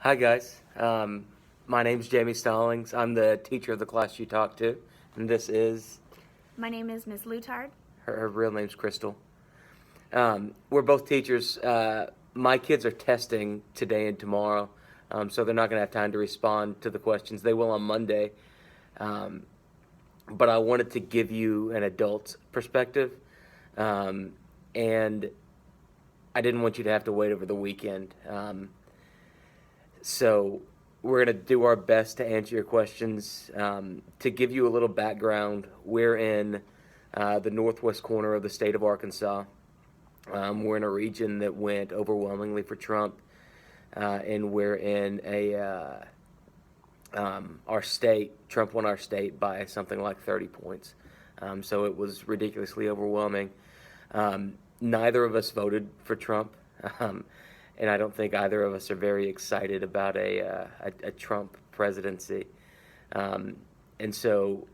Hi guys, my name's Jamie Stallings. I'm the teacher of the class you talked to, and this is My name is Ms. Lutard. her real name's Crystal. We're both teachers. My kids are testing today and tomorrow, so they're not going to have time to respond to the questions. They will on Monday, um, but I wanted to give you an adult's perspective, and I didn't want you to have to wait over the weekend. So we're going to do our best to answer your questions. To give you a little background, we're in the northwest corner of the state of Arkansas. We're in a region that went overwhelmingly for Trump, and we're in our state. Trump won our state by something like 30 points. So it was ridiculously overwhelming. Neither of us voted for Trump. And I don't think either of us are very excited about a Trump presidency. And so,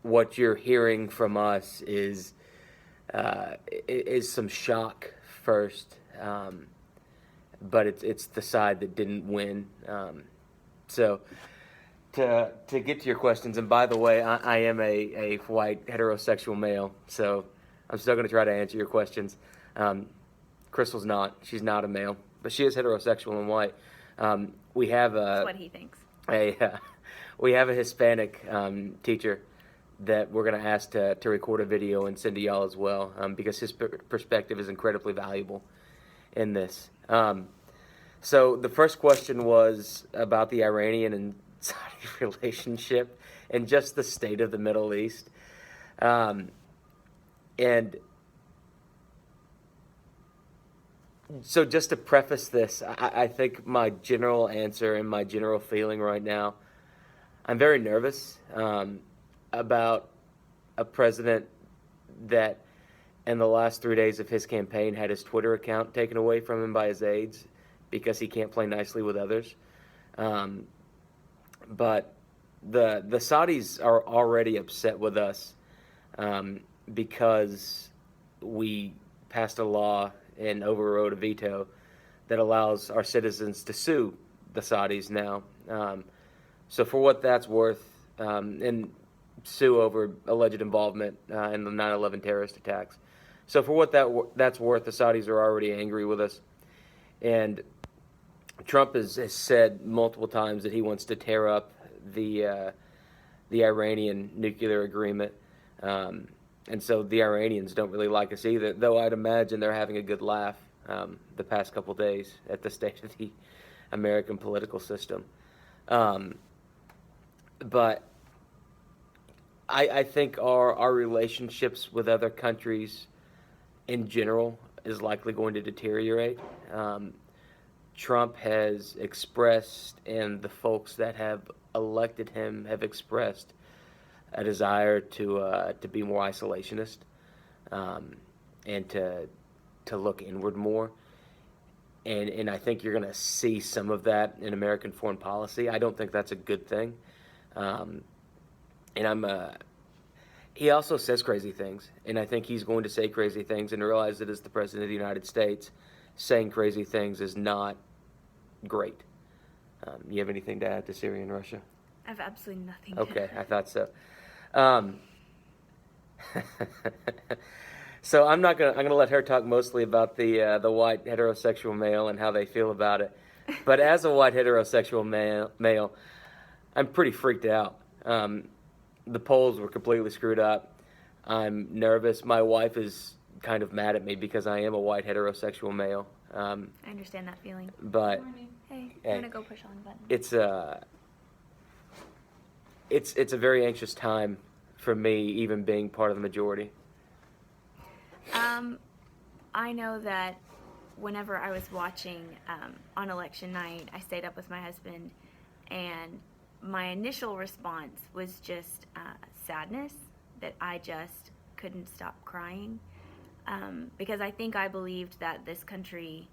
what you're hearing from us is some shock first, but it's the side that didn't win. So, to get to your questions, and by the way, I am a white heterosexual male, so I'm still going to try to answer your questions. Crystal's not; she's not a male, but she is heterosexual and white. We have That's what he thinks. we have a Hispanic teacher that we're going to ask to record a video and send to y'all as well, because his perspective is incredibly valuable in this. So the first question was about the Iranian and Saudi relationship and just the state of the Middle East. And so just to preface this, I think my general answer and my general feeling right now, I'm very nervous about a president that in the last 3 days of his campaign had his Twitter account taken away from him by his aides because he can't play nicely with others. But the Saudis are already upset with us because we passed a law and overrode a veto that allows our citizens to sue the Saudis now. So for what that's worth, and sue over alleged involvement in the 9/11 terrorist attacks. So for what that's worth, the Saudis are already angry with us, and Trump has said multiple times that he wants to tear up the Iranian nuclear agreement. And so the Iranians don't really like us either, though I'd imagine they're having a good laugh the past couple days at the state of the American political system. But I think our relationships with other countries in general is likely going to deteriorate. Trump has expressed, and the folks that have elected him have expressed a desire to be more isolationist, and to look inward more. And I think you're going to see some of that in American foreign policy. I don't think that's a good thing. And he also says crazy things, and I think he's going to say crazy things and realize that as the president of the United States, saying crazy things is not great. You have anything to add to Syria and Russia? I have absolutely nothing. Okay, I thought so. So I'm gonna let her talk mostly about the white heterosexual male and how they feel about it. But as a white heterosexual male, I'm pretty freaked out. The polls were completely screwed up. I'm nervous. My wife is kind of mad at me because I am a white heterosexual male. I understand that feeling. But Hey, Hey. I'm gonna go push on the button. It's a very anxious time for me, even being part of the majority. I know that whenever I was watching on election night, I stayed up with my husband, and my initial response was just sadness that I just couldn't stop crying, because I think I believed that this country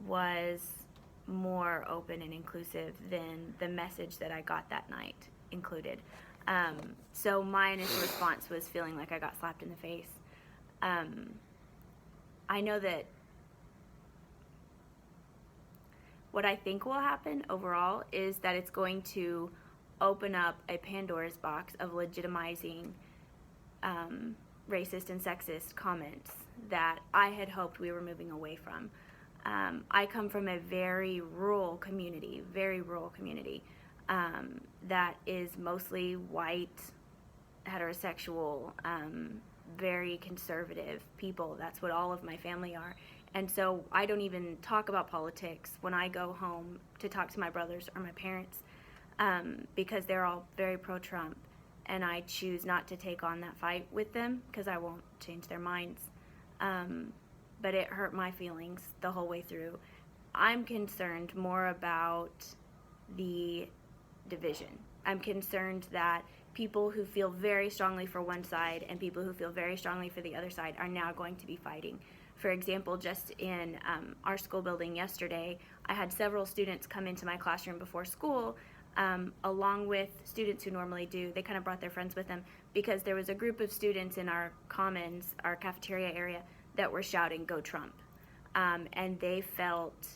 was more open and inclusive than the message that I got that night included. So my initial response was feeling like I got slapped in the face. I know that what I think will happen overall is that it's going to open up a Pandora's box of legitimizing racist and sexist comments that I had hoped we were moving away from. I come from a very rural community that is mostly white, heterosexual, very conservative people. That's what all of my family are. And so I don't even talk about politics when I go home to talk to my brothers or my parents, because they're all very pro-Trump. And I choose not to take on that fight with them because I won't change their minds. But it hurt my feelings the whole way through. I'm concerned more about the division. I'm concerned that people who feel very strongly for one side and people who feel very strongly for the other side are now going to be fighting. For example, just in our school building yesterday, I had several students come into my classroom before school, along with students who normally do. They kind of brought their friends with them because there was a group of students in our commons, our cafeteria area, that were shouting, "Go Trump." And they felt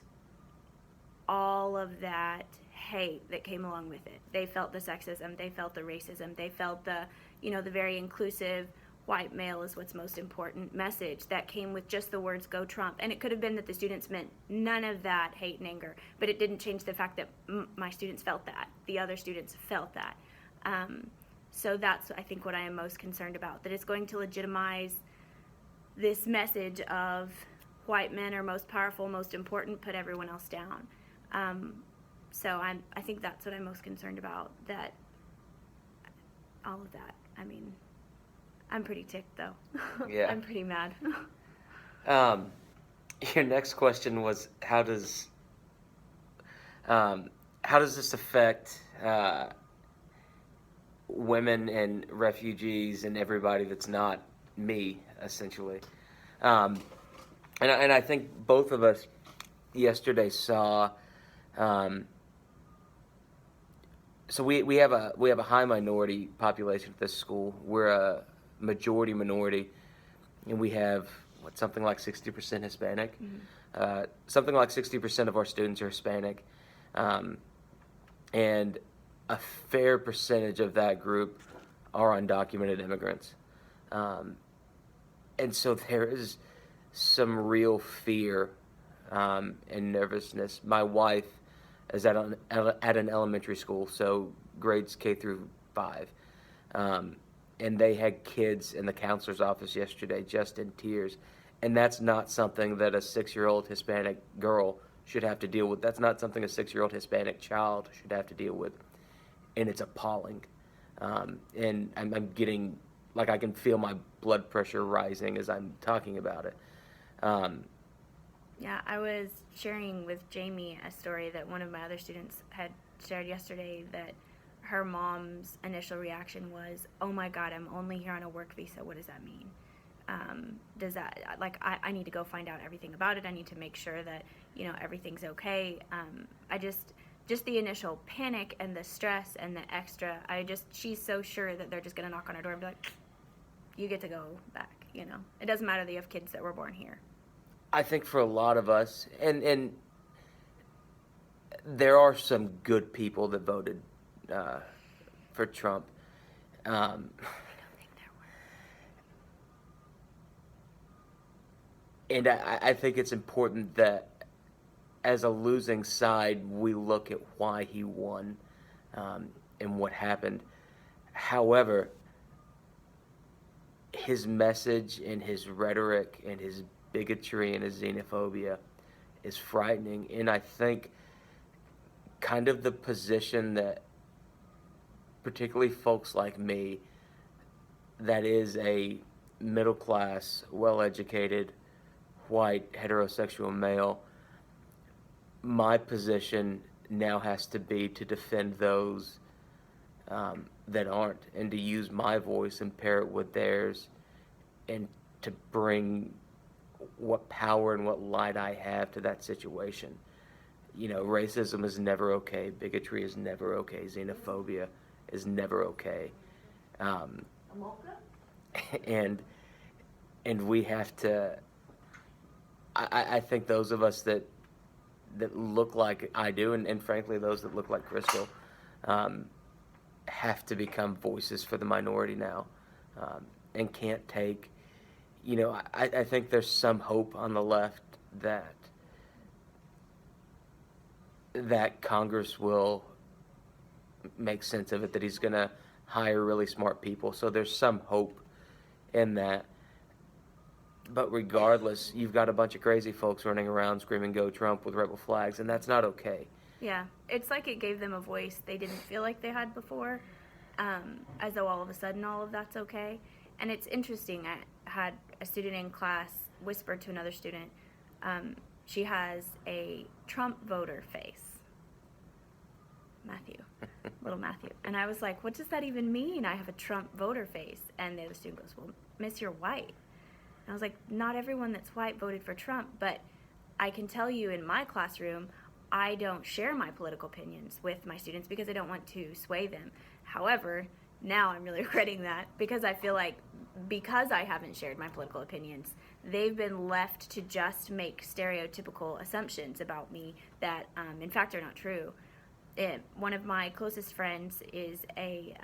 all of that hate that came along with it. They felt the sexism, they felt the racism, they felt the, the very inclusive, white male is what's most important message that came with just the words "Go Trump." And it could have been that the students meant none of that hate and anger, but it didn't change the fact that my students felt that. The other students felt that. So that's, I think, what I am most concerned about, that it's going to legitimize this message of white men are most powerful, most important, put everyone else down. So I think that's what I'm most concerned about, that all of that. I mean, I'm pretty ticked, though. Yeah. I'm pretty mad. Your next question was, how does this affect women and refugees and everybody that's not me, essentially? And I think both of us yesterday saw. So we have a high minority population at this school. We're a majority minority, and we have something like 60% Hispanic. Mm-hmm. Something like 60% of our students are Hispanic, and a fair percentage of that group are undocumented immigrants. And so there is some real fear and nervousness. My wife is at an elementary school, so grades K through 5. And they had kids in the counselor's office yesterday just in tears. And that's not something that a 6-year-old Hispanic girl should have to deal with. That's not something a 6-year-old Hispanic child should have to deal with. And it's appalling. And I'm getting, like, I can feel my blood pressure rising as I'm talking about it. Yeah, I was sharing with Jamie a story that one of my other students had shared yesterday, that her mom's initial reaction was, "Oh my God, I'm only here on a work visa. What does that mean? Does that, like, I need to go find out everything about it. I need to make sure that, everything's okay." Just the initial panic and the stress and the extra, she's so sure that they're just going to knock on her door and be like, "You get to go back," It doesn't matter that you have kids that were born here. I think for a lot of us, and there are some good people that voted for Trump. I don't think there were. And I think it's important that as a losing side, we look at why he won and what happened. However, his message and his rhetoric and his bigotry and his xenophobia is frightening. And I think kind of the position that particularly folks like me, that is a middle-class, well-educated, white, heterosexual male, my position now has to be to defend those that aren't, and to use my voice and pair it with theirs, and to bring what power and what light I have to that situation. Racism is never okay. Bigotry is never okay. Xenophobia is never okay. And we have to. I think those of us that that look like I do, and frankly, those that look like Crystal, have to become voices for the minority now, and can't take. I think there's some hope on the left that Congress will make sense of it, that he's going to hire really smart people. So there's some hope in that. But regardless, you've got a bunch of crazy folks running around screaming "Go Trump" with rebel flags, and that's not okay. Yeah, it's like it gave them a voice they didn't feel like they had before, as though all of a sudden all of that's okay. And it's interesting. I had a student in class whisper to another student, she has a Trump voter face. Matthew, little Matthew. And I was like, what does that even mean? I have a Trump voter face. And the other student goes, well, miss, you're white. And I was like, not everyone that's white voted for Trump, but I can tell you in my classroom, I don't share my political opinions with my students because I don't want to sway them. However, now I'm really regretting that because I feel like because I haven't shared my political opinions, they've been left to just make stereotypical assumptions about me that, in fact, are not true. One of my closest friends is a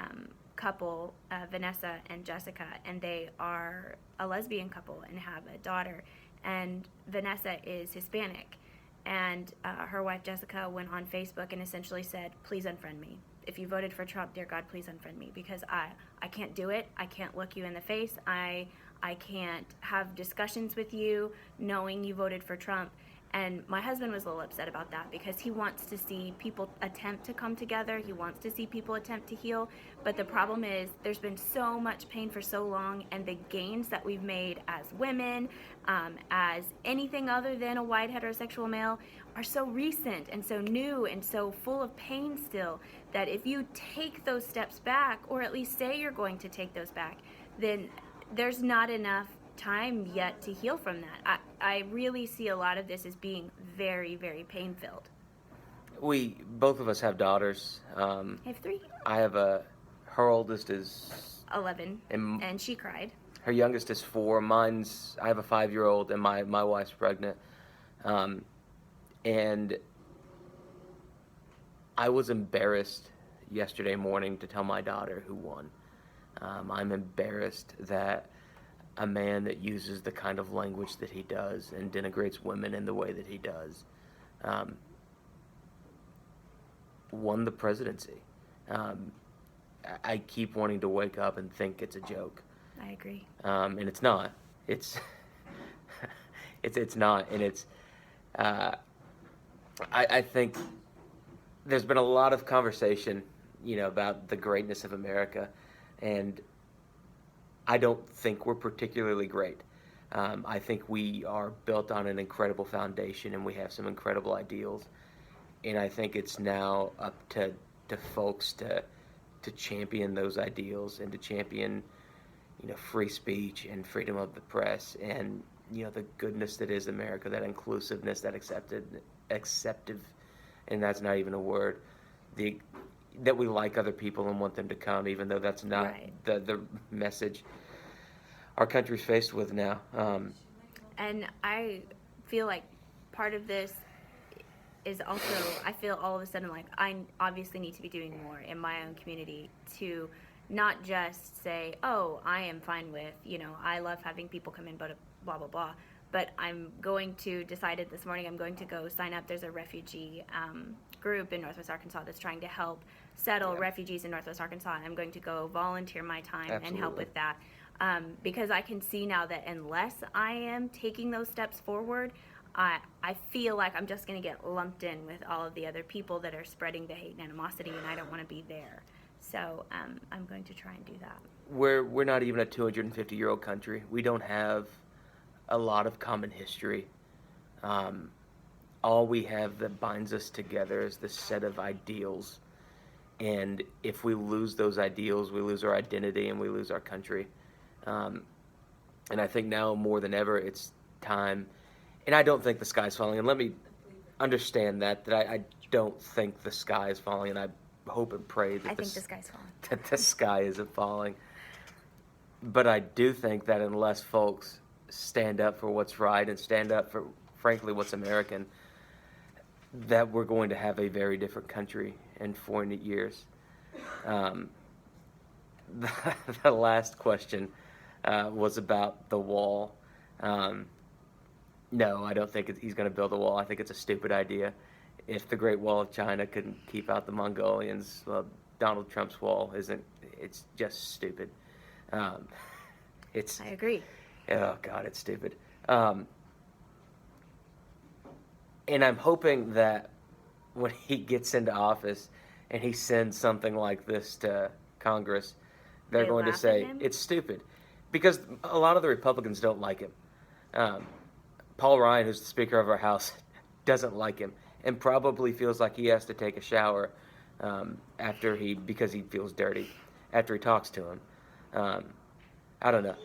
couple, Vanessa and Jessica, and they are a lesbian couple and have a daughter. And Vanessa is Hispanic, and her wife Jessica went on Facebook and essentially said, please unfriend me. If you voted for Trump, dear God, please unfriend me because I can't do it. I can't look you in the face. I can't have discussions with you knowing you voted for Trump. And my husband was a little upset about that because he wants to see people attempt to come together. He wants to see people attempt to heal. But the problem is there's been so much pain for so long, and the gains that we've made as women, as anything other than a white heterosexual male, are so recent and so new and so full of pain still that if you take those steps back, or at least say you're going to take those back, then there's not enough time yet to heal from that. I really see a lot of this as being very, very pain-filled. Both of us have daughters. I have 3. Her oldest is 11, and she cried. Her youngest is 4. I have a 5-year-old, and my wife's pregnant. And I was embarrassed yesterday morning to tell my daughter who won. I'm embarrassed that a man that uses the kind of language that he does and denigrates women in the way that he does won the presidency. I keep wanting to wake up and think it's a joke. I agree. And it's not. It's it's not. And it's I think there's been a lot of conversation, about the greatness of America, and I don't think we're particularly great. I think we are built on an incredible foundation, and we have some incredible ideals. And I think it's now up to folks to champion those ideals and to champion, free speech and freedom of the press and, the goodness that is America, that inclusiveness, that acceptive, and that's not even a word, that we like other people and want them to come, even though that's not right. the message our country's faced with now. And I feel like part of this is also, I feel all of a sudden like I obviously need to be doing more in my own community to not just say, oh, I am fine with, I love having people come in, but blah, blah, blah. But decided this morning I'm going to go sign up. There's a refugee group in Northwest Arkansas that's trying to help settle refugees in Northwest Arkansas. And I'm going to go volunteer my time and help with that. Because I can see now that unless I am taking those steps forward, I feel like I'm just going to get lumped in with all of the other people that are spreading the hate and animosity, and I don't want to be there. So I'm going to try and do that. We're not even a 250-year-old country. We don't have a lot of common history. All we have that binds us together is this set of ideals. And if we lose those ideals, we lose our identity and we lose our country. And I think now more than ever, it's time. And I don't think the sky's falling. And let me understand that I don't think the sky is falling. And I hope and pray that I think the sky's falling. That the sky isn't falling. But I do think that unless folks stand up for what's right and stand up for, frankly, what's American, that we're going to have a very different country in 4 years. Um, the, the last question was about the wall. Um, no, I don't think he's going to build a wall. I think it's a stupid idea. If the Great Wall of China couldn't keep out the Mongolians, well, Donald Trump's wall isn't. It's just stupid. Um, it's. I agree. Oh God, it's stupid. And I'm hoping that when he gets into office and he sends something like this to Congress, they're They going to laugh at say him? it's stupid, because a lot of the Republicans don't like him. Um, Paul Ryan, who's the Speaker of our House, doesn't like him and probably feels like he has to take a shower because he feels dirty after he talks to him. I don't know.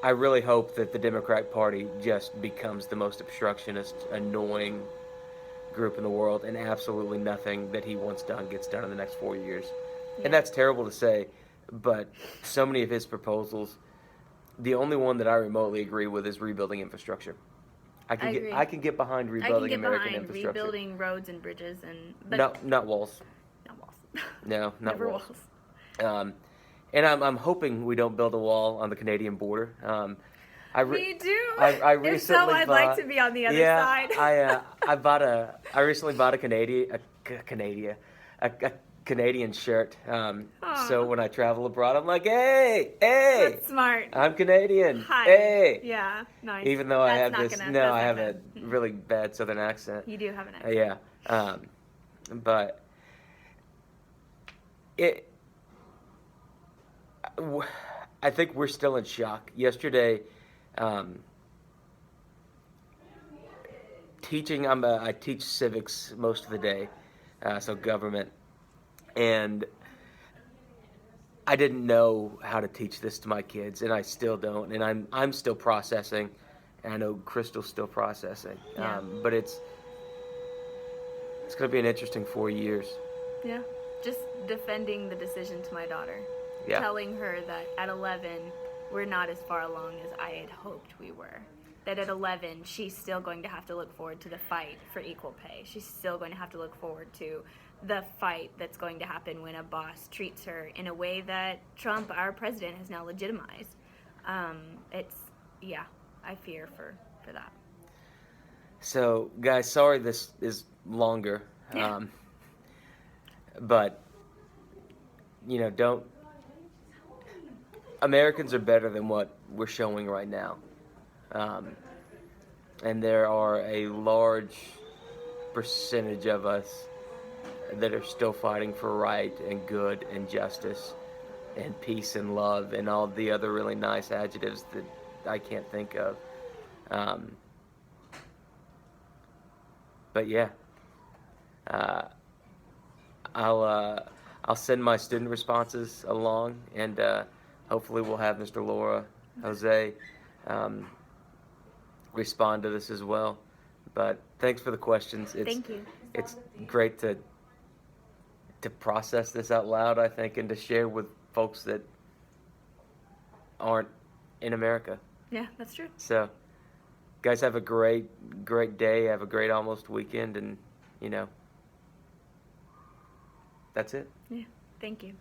I really hope that the Democrat Party just becomes the most obstructionist, annoying group in the world, and absolutely nothing that he wants done gets done in the next 4 years. Yeah. And that's terrible to say, but so many of his proposals, the only one that I remotely agree with is rebuilding infrastructure. I agree. can get behind I can rebuilding get American behind infrastructure. rebuilding roads and bridges but Not walls. not walls. No, not Never walls. walls. And I'm hoping we don't build a wall on the Canadian border. We do. I If recently so, I'd like bought- to be on the other yeah, side. I recently bought a Canadian shirt. So when I travel abroad, I'm like, hey, That's smart. I'm Canadian. Hi. Hey. Yeah, nice. Even though I That's have not this, gonna- no, that's I not have gonna- a really bad Southern accent. You do have an accent. Yeah. But I think we're still in shock. Yesterday, teaching, I teach civics most of the day, so government, and I didn't know how to teach this to my kids, and I still don't, and I'm still processing, and I know Crystal's still processing. Yeah. But it's going to be an interesting 4 years. Yeah. Just defending the decision to my daughter. Yeah. Telling her that at 11, we're not as far along as I had hoped we were. That at 11, she's still going to have to look forward to the fight for equal pay. She's still going to have to look forward to the fight that's going to happen when a boss treats her in a way that Trump, our president, has now legitimized. I fear for that. So, guys, sorry this is longer. Yeah. But, Americans are better than what we're showing right now. And there are a large percentage of us that are still fighting for right and good and justice and peace and love and all the other really nice adjectives that I can't think of. But yeah, I'll send my student responses along, and hopefully we'll have Mr. Laura, Jose, respond to this as well. But thanks for the questions. Thank you. It's great to process this out loud, I think, and to share with folks that aren't in America. Yeah, that's true. So, guys, have a great day. Have a great almost weekend, and that's it. Yeah, thank you.